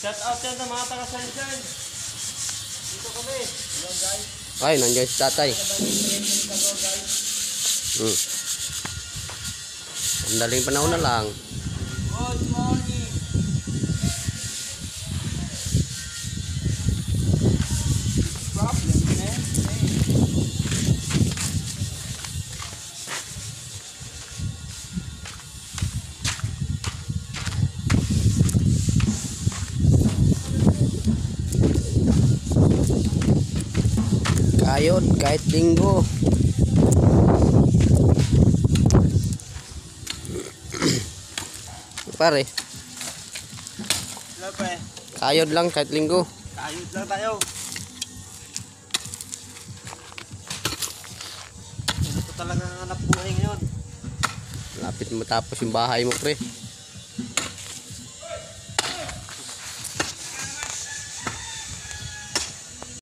Shout out yan sa mga taga-Sunshine. Dito kami. Hello guys. Ay, nandiyan si tatay. Ang daling panahon na lang. Good morning. Problem, man. Kayod kahit linggo. Pare, Hello, pre. kayod lang kahit linggo. Kayod lang tayo. Ito talaga ang hanap buhay ngayon. Lapit matapos yung bahay mo, pre.